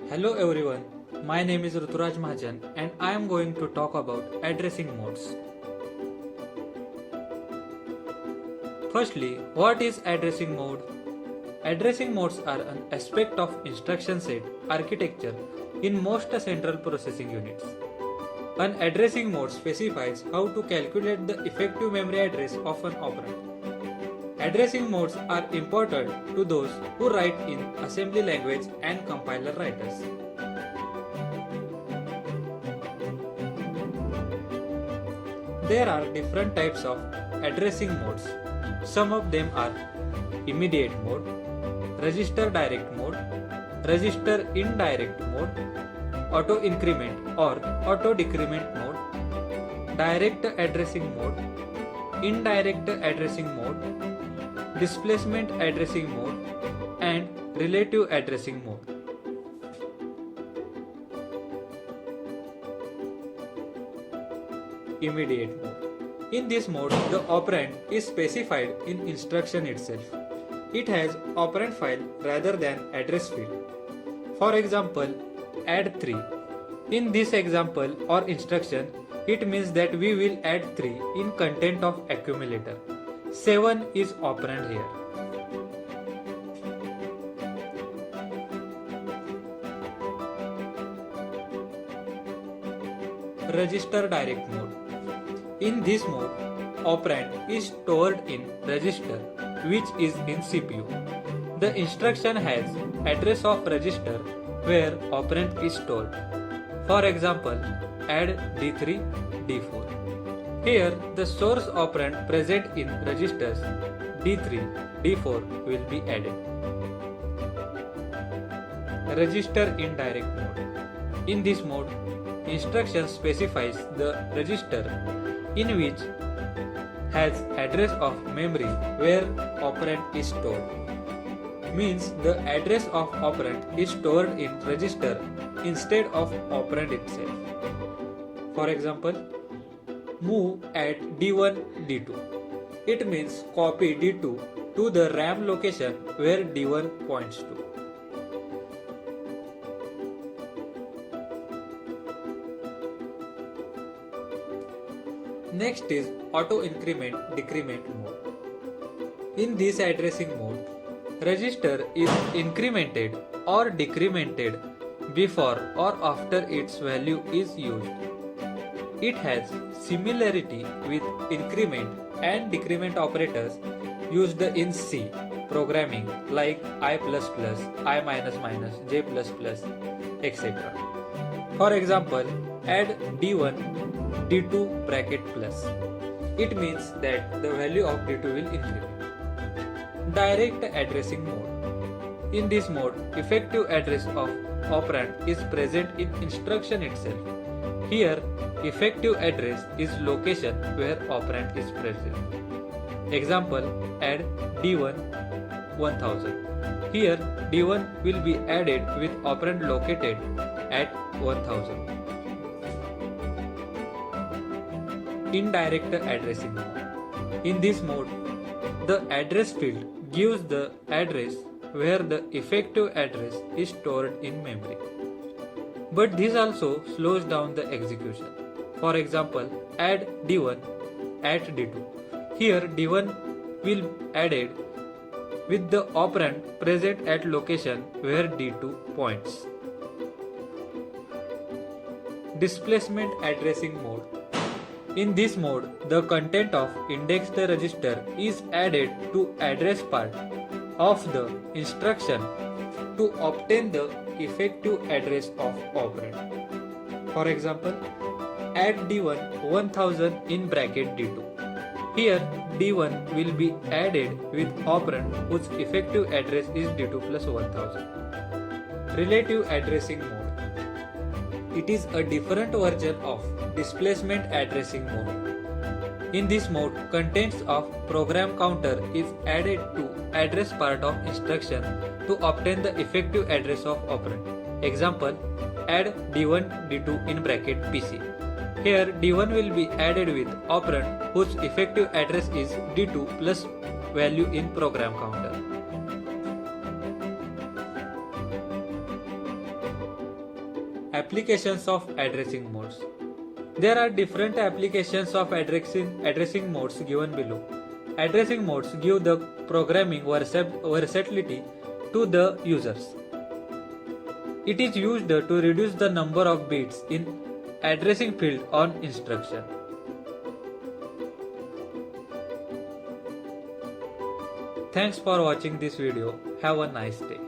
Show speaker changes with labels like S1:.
S1: Hello everyone, my name is Ruturaj Mahajan and I am going to talk about addressing modes. Firstly, what is addressing mode? Addressing modes are an aspect of instruction set architecture in most central processing units. An addressing mode specifies how to calculate the effective memory address of an operand. Addressing modes are important to those who write in assembly language and compiler writers. There are different types of addressing modes. Some of them are immediate mode, register direct mode, register indirect mode, auto increment or auto decrement mode, direct addressing mode, indirect addressing mode, displacement addressing mode, and relative addressing mode. Immediate mode. In this mode, the operand is specified in instruction itself. It has operand file rather than address field. For example, add 3. In this example or instruction, it means that we will add 3 in content of accumulator. 7 is operand here. Register direct mode. In this mode, operand is stored in register which is in CPU. The instruction has address of register where operand is stored. For example, add D3, D4. Here, the source operand present in registers D3, D4 will be added. Register indirect mode. In this mode, instruction specifies the register in which has address of memory where operand is stored. Means the address of operand is stored in register instead of operand itself. For example, move at D1, D2. It means copy D2 to the RAM location where D1 points to. Next is auto increment decrement mode. In this addressing mode, register is incremented or decremented before or after its value is used. It has similarity with increment and decrement operators used in C programming like I++, I-, J++, etc. For example, add D1, D2 bracket plus. It means that the value of D2 will increment. Direct addressing mode. In this mode, effective address of operand is present in instruction itself. Here, effective address is location where operand is present. Example, add D1 1000. Here, D1 will be added with operand located at 1000. Indirect addressing mode. In this mode, the address field gives the address where the effective address is stored in memory. But this also slows down the execution. For example, add D1 at D2. Here D1 will be added with the operand present at location where D2 points. Displacement addressing mode. In this mode, the content of indexed register is added to address part of the instruction to obtain the effective address of operand. For example, add D1 1000 in bracket D2. Here D1 will be added with operand whose effective address is D2 plus 1000. Relative addressing mode. It is a different version of displacement addressing mode. In this mode, contents of program counter is added to address part of instruction to obtain the effective address of operand. Example, add D1 D2 in bracket PC. Here D1 will be added with operand whose effective address is D2 plus value in program counter. Applications of addressing modes. There are different applications of addressing modes given below. Addressing modes give the programming versatility to the users. It is used to reduce the number of bits in addressing field on instruction. Thanks for watching this video. Have a nice day.